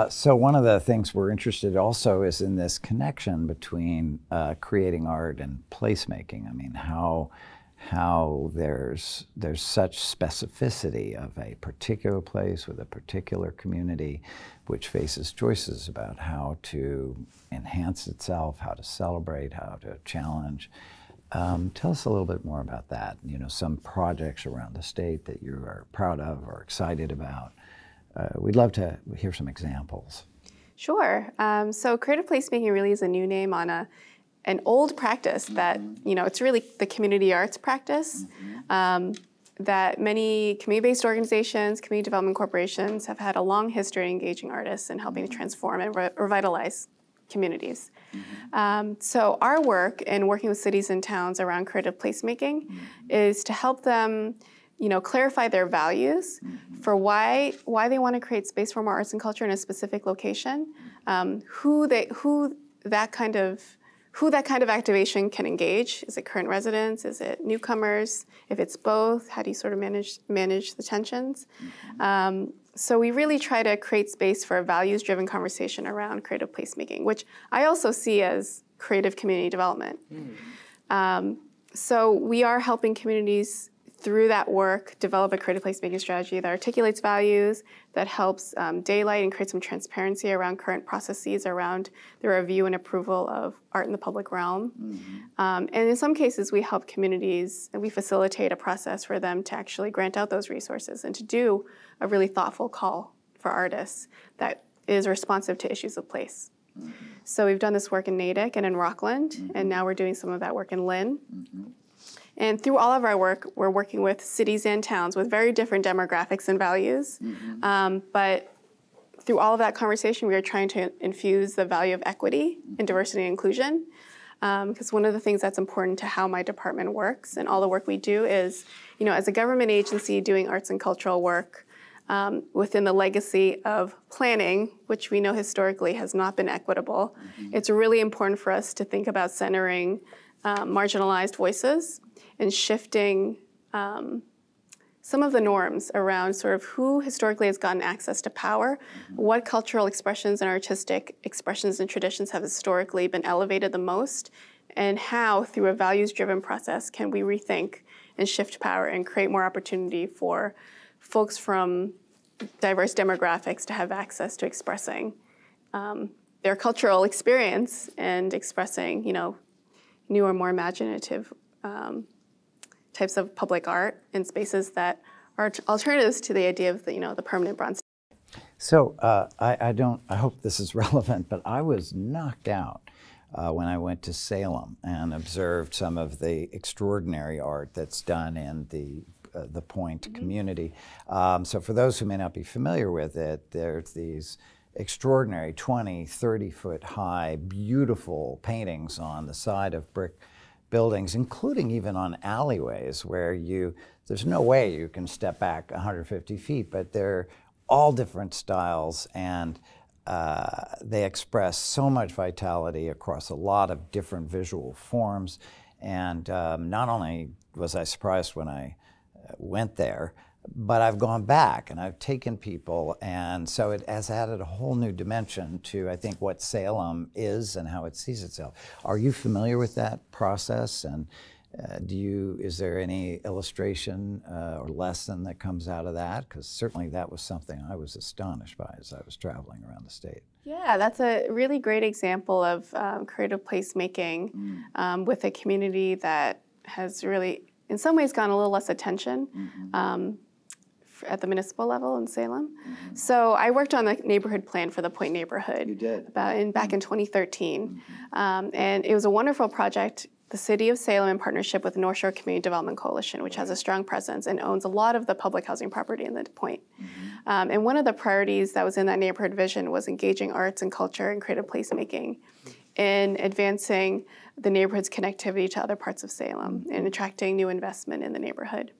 So one of the things we're interested also is in this connection between creating art and placemaking. I mean, how there's such specificity of a particular place with a particular community, which faces choices about how to enhance itself, how to celebrate, how to challenge. Tell us a little bit more about that. You know, some projects around the state that you are proud of or excited about. We'd love to hear some examples. Sure. So creative placemaking really is a new name on an old practice that, you know, it's really the community arts practice that many community-based organizations, community development corporations have had a long history of engaging artists and helping to transform and revitalize communities. So our work in working with cities and towns around creative placemaking is to help them, you know, clarify their values for why they want to create space for more arts and culture in a specific location, who that kind of activation can engage. Is it current residents? Is it newcomers? If it's both, how do you sort of manage the tensions? So we really try to create space for a values-driven conversation around creative placemaking, which I also see as creative community development. So we are helping communities through that work develop a creative placemaking strategy that articulates values, that helps daylight and create some transparency around current processes around the review and approval of art in the public realm. And in some cases, we help communities, and we facilitate a process for them to actually grant out those resources and to do a really thoughtful call for artists that is responsive to issues of place. So we've done this work in Natick and in Rockland, and now we're doing some of that work in Lynn. And through all of our work, we're working with cities and towns with very different demographics and values. But through all of that conversation, we are trying to infuse the value of equity and diversity and inclusion. Because one of the things that's important to how my department works and all the work we do is, you know, as a government agency doing arts and cultural work within the legacy of planning, which we know historically has not been equitable, it's really important for us to think about centering marginalized voices and shifting some of the norms around sort of who historically has gotten access to power, what cultural expressions and artistic expressions and traditions have historically been elevated the most, and how, through a values-driven process, can we rethink and shift power and create more opportunity for folks from diverse demographics to have access to expressing their cultural experience and expressing, you know, new or more imaginative types of public art in spaces that are alternatives to the idea of the, you know, the permanent bronze. So I hope this is relevant, but I was knocked out when I went to Salem and observed some of the extraordinary art that's done in the Point community. So for those who may not be familiar with it, there's these extraordinary 20, 30-foot high, beautiful paintings on the side of brick buildings, including even on alleyways where there's no way you can step back 150 feet, but they're all different styles, and they express so much vitality across a lot of different visual forms. And not only was I surprised when I went there, but I've gone back and I've taken people, and so it has added a whole new dimension to, I think, what Salem is and how it sees itself. Are you familiar with that process? And is there any illustration or lesson that comes out of that? Because certainly that was something I was astonished by as I was traveling around the state. Yeah, that's a really great example of creative placemaking with a community that has really, in some ways, gotten a little less attention at the municipal level in Salem. So I worked on the neighborhood plan for the Point neighborhood. You did? Back in 2013. And it was a wonderful project. The City of Salem, in partnership with the North Shore Community Development Coalition, which has a strong presence and owns a lot of the public housing property in the Point. And one of the priorities that was in that neighborhood vision was engaging arts and culture and creative placemaking in advancing the neighborhood's connectivity to other parts of Salem and attracting new investment in the neighborhood.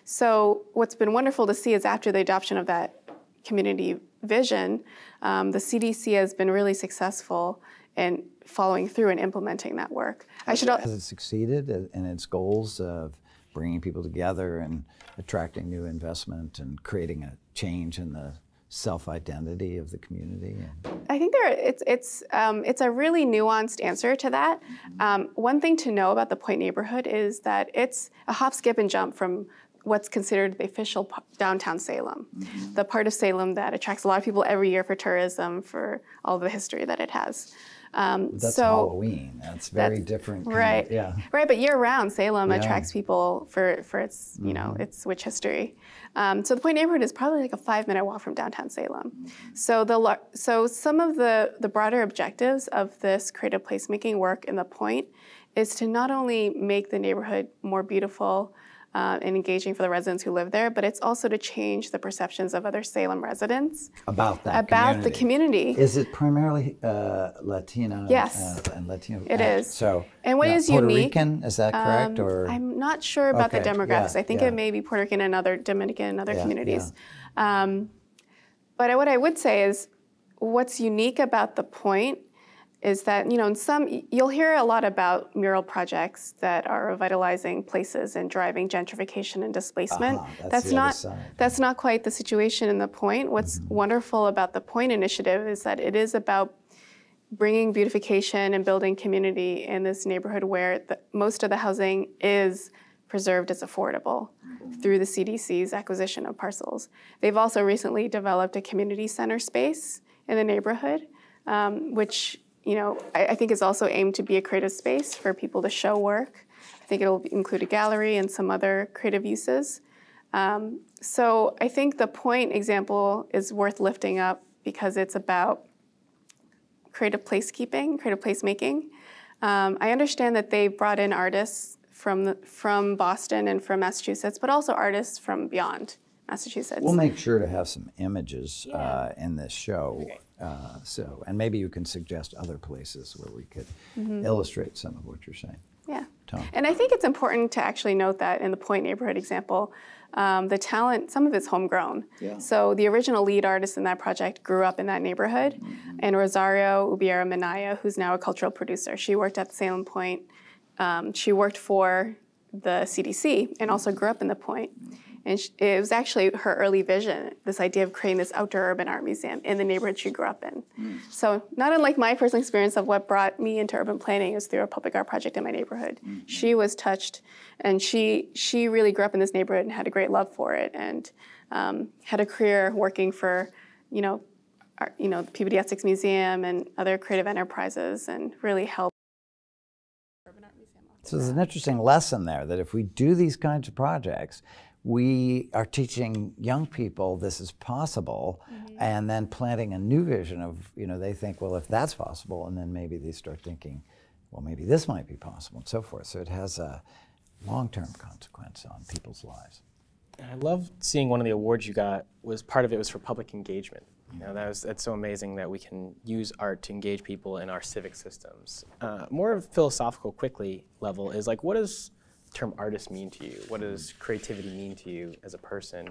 So what's been wonderful to see is after the adoption of that community vision, the CDC has been really successful in following through and implementing that work. Has it succeeded in its goals of bringing people together and attracting new investment and creating a change in the self-identity of the community? I think it's a really nuanced answer to that. One thing to know about the Point neighborhood is that it's a hop, skip, and jump from what's considered the official downtown Salem, the part of Salem that attracts a lot of people every year for tourism, for all the history that it has. That's Halloween. That's very different. Right. Yeah. Right. But year-round, Salem attracts people for its its rich history. So the Point neighborhood is probably like a 5-minute walk from downtown Salem. So some of the broader objectives of this creative placemaking work in the Point is to not only make the neighborhood more beautiful and engaging for the residents who live there, but it's also to change the perceptions of other Salem residents about the community. Is it primarily Latino? Yes, and Latino. It is. So, and what is Puerto unique? Rican, is that correct? Or I'm not sure about the demographics. I think it may be Puerto Rican and other Dominican and other communities. But what I would say is, what's unique about the Point is that, you'll hear a lot about mural projects that are revitalizing places and driving gentrification and displacement. That's not quite the situation in the Point. What's wonderful about the Point initiative is that it is about bringing beautification and building community in this neighborhood where most of the housing is preserved as affordable through the CDC's acquisition of parcels. They've also recently developed a community center space in the neighborhood, which I think is also aimed to be a creative space for people to show work. I think it'll include a gallery and some other creative uses. So I think the Point example is worth lifting up because it's about creative placekeeping, creative placemaking. I understand that they brought in artists from Boston and from Massachusetts, but also artists from beyond Massachusetts. We'll make sure to have some images in this show. Okay. And maybe you can suggest other places where we could illustrate some of what you're saying. Yeah. Tom. And I think it's important to actually note that in the Point neighborhood example, the talent, some of it's homegrown. Yeah. So the original lead artist in that project grew up in that neighborhood. And Rosario Ubiera Minaya, who's now a cultural producer, she worked at Salem Point. She worked for the CDC and also grew up in the Point. And it was actually her early vision, this idea of creating this outdoor urban art museum in the neighborhood she grew up in. So not unlike my personal experience of what brought me into urban planning is through a public art project in my neighborhood. She was touched, and she really grew up in this neighborhood and had a great love for it, and had a career working for, the Peabody Essex Museum and other creative enterprises, and really helped. So there's an interesting lesson there that if we do these kinds of projects, we are teaching young people this is possible, and then planting a new vision of, they think, well, if that's possible, and then maybe they start thinking, well, maybe this might be possible, and so forth. So it has a long-term consequence on people's lives. I love seeing one of the awards you got part of it was for public engagement. That's so amazing that we can use art to engage people in our civic systems. More philosophical, quickly level is like, what does the term artist mean to you? What does creativity mean to you as a person?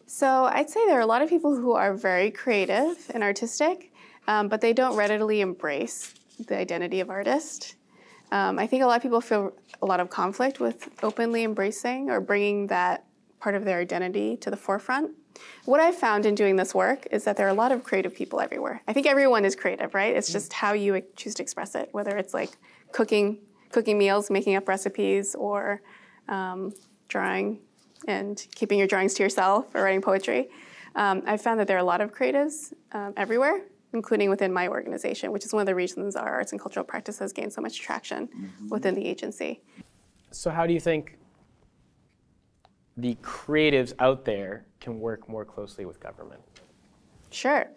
So I'd say there are a lot of people who are very creative and artistic, but they don't readily embrace the identity of artist. I think a lot of people feel a lot of conflict with openly embracing or bringing that part of their identity to the forefront. What I've found in doing this work is that there are a lot of creative people everywhere. I think everyone is creative, right? It's just how you choose to express it, whether it's like cooking meals, making up recipes, or drawing and keeping your drawings to yourself, or writing poetry. I've found that there are a lot of creatives everywhere, including within my organization, which is one of the reasons our arts and cultural practice has gained so much traction within the agency. So how do you think the creatives out there can work more closely with government? Sure.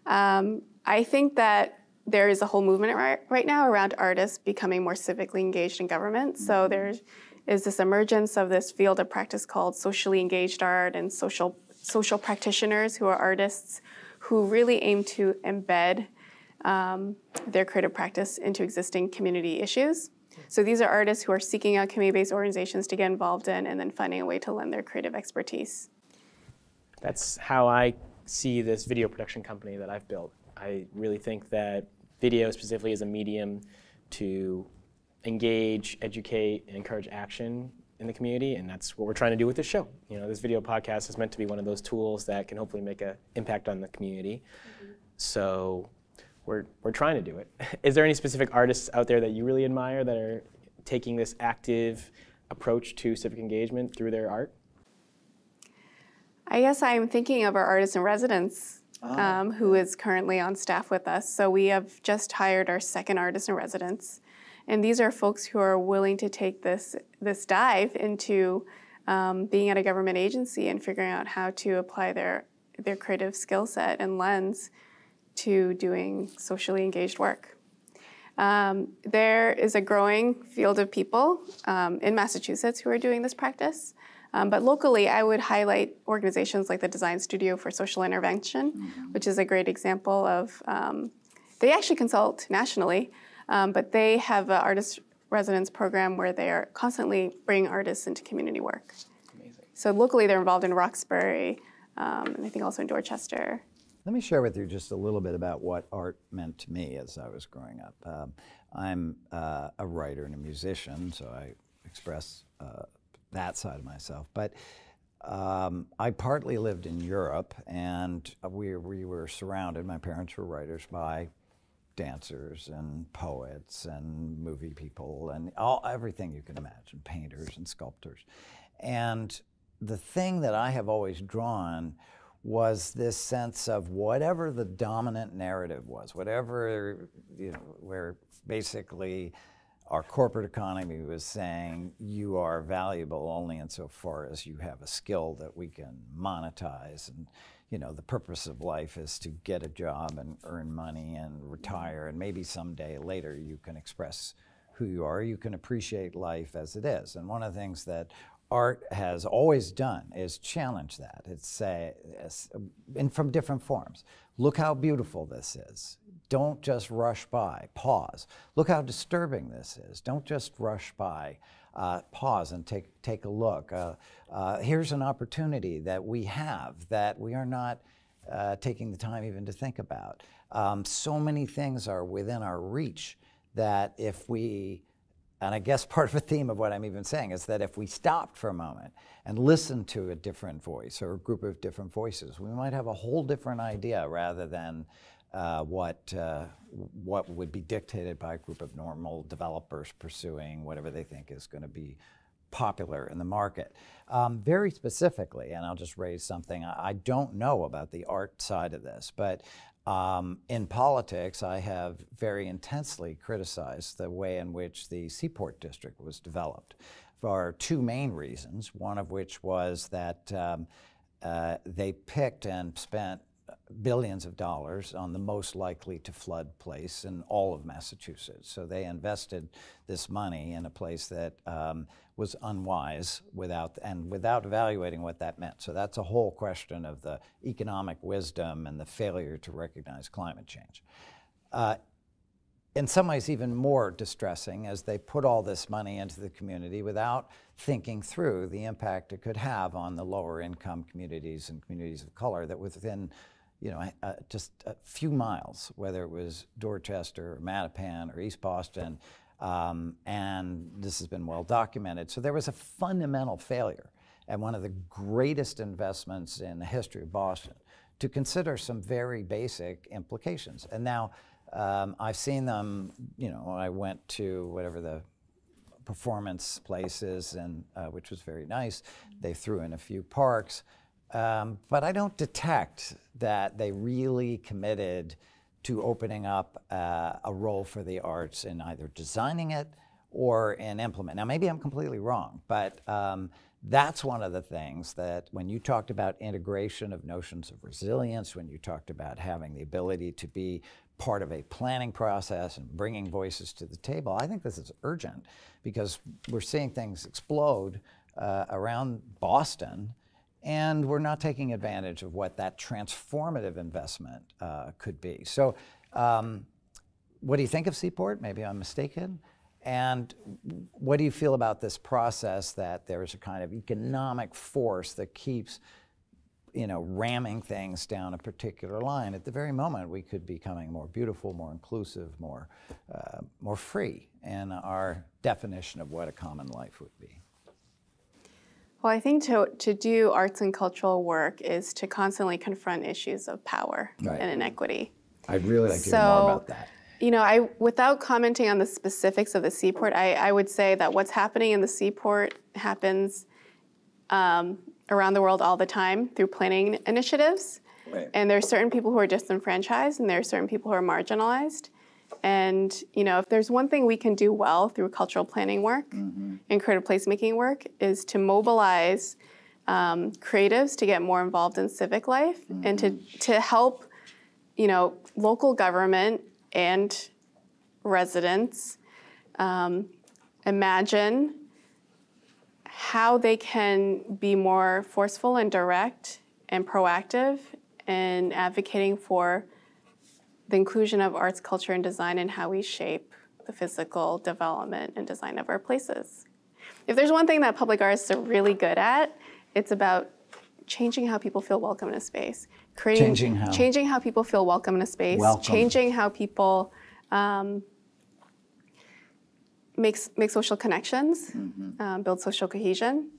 I think that there is a whole movement right now around artists becoming more civically engaged in government. So there is this emergence of this field of practice called socially engaged art, and social practitioners who are artists who really aim to embed their creative practice into existing community issues. So these are artists who are seeking out community-based organizations to get involved in, and then finding a way to lend their creative expertise. That's how I see this video production company that I've built. I really think that video specifically is a medium to engage, educate, and encourage action in the community, and that's what we're trying to do with this show. You know, this video podcast is meant to be one of those tools that can hopefully make an impact on the community. So we're trying to do it. Is there any specific artists out there that you really admire that are taking this active approach to civic engagement through their art? I guess I'm thinking of our artist in residence, who is currently on staff with us. So we have just hired our second artist in residence. And these are folks who are willing to take this dive into being at a government agency and figuring out how to apply their creative skill set and lens to doing socially engaged work. There is a growing field of people in Massachusetts who are doing this practice. But locally, I would highlight organizations like the Design Studio for Social Intervention, which is a great example of, they actually consult nationally, but they have an artist residence program where they are constantly bringing artists into community work. Amazing. So locally, they're involved in Roxbury, and I think also in Dorchester. Let me share with you just a little bit about what art meant to me as I was growing up. I'm a writer and a musician, so I express that side of myself. But I partly lived in Europe, and we were surrounded, my parents were writers, by dancers and poets and movie people and everything you can imagine, painters and sculptors. And the thing that I have always drawn was this sense of whatever the dominant narrative was, whatever, you know, where basically our corporate economy was saying you are valuable only insofar as you have a skill that we can monetize, and you know the purpose of life is to get a job and earn money and retire, and maybe someday later you can express who you are, you can appreciate life as it is. And one of the things that art has always done is challenge that. It's say, and from different forms. Look how beautiful this is. Don't just rush by, pause. Look how disturbing this is. Don't just rush by, pause and take a look. Here's an opportunity that we have that we are not taking the time even to think about. So many things are within our reach that if we, and I guess part of the theme of what I'm even saying is that if we stopped for a moment and listened to a different voice or a group of different voices, we might have a whole different idea rather than what would be dictated by a group of normal developers pursuing whatever they think is going to be popular in the market. Very specifically, and I'll just raise something, I don't know about the art side of this, but in politics, I have very intensely criticized the way in which the Seaport District was developed for two main reasons, one of which was that they picked and spent billions of dollars on the most likely to flood place in all of Massachusetts. So they invested this money in a place that was unwise without evaluating what that meant. So that's a whole question of the economic wisdom and the failure to recognize climate change. In some ways even more distressing as they put all this money into the community without thinking through the impact it could have on the lower income communities and communities of color that within just a few miles, whether it was Dorchester or Mattapan or East Boston, and this has been well documented. So there was a fundamental failure and one of the greatest investments in the history of Boston to consider some very basic implications. And now I've seen them, I went to whatever the performance place is, and which was very nice. They threw in a few parks. But I don't detect that they really committed to opening up a role for the arts in either designing it or in implementing. Now, maybe I'm completely wrong, but that's one of the things that when you talked about integration of notions of resilience, when you talked about having the ability to be part of a planning process and bringing voices to the table, I think this is urgent because we're seeing things explode around Boston, and we're not taking advantage of what that transformative investment could be. So what do you think of Seaport? Maybe I'm mistaken. And what do you feel about this process that there's a kind of economic force that keeps ramming things down a particular line? At the very moment, we could be becoming more beautiful, more inclusive, more free in our definition of what a common life would be. Well, I think to do arts and cultural work is to constantly confront issues of power and inequity. I'd really like to hear more about that. You know, without commenting on the specifics of the Seaport, I would say that what's happening in the Seaport happens around the world all the time through planning initiatives. Right. And there are certain people who are disenfranchised, and there are certain people who are marginalized. And you know, if there's one thing we can do well through cultural planning work and creative placemaking work is to mobilize creatives to get more involved in civic life and to help, you know, local government and residents imagine how they can be more forceful and direct and proactive in advocating for the inclusion of arts, culture, and design and how we shape the physical development and design of our places. If there's one thing that public artists are really good at, it's about changing how people feel welcome in a space. Changing how people feel welcome in a space. Changing how people make social connections, build social cohesion.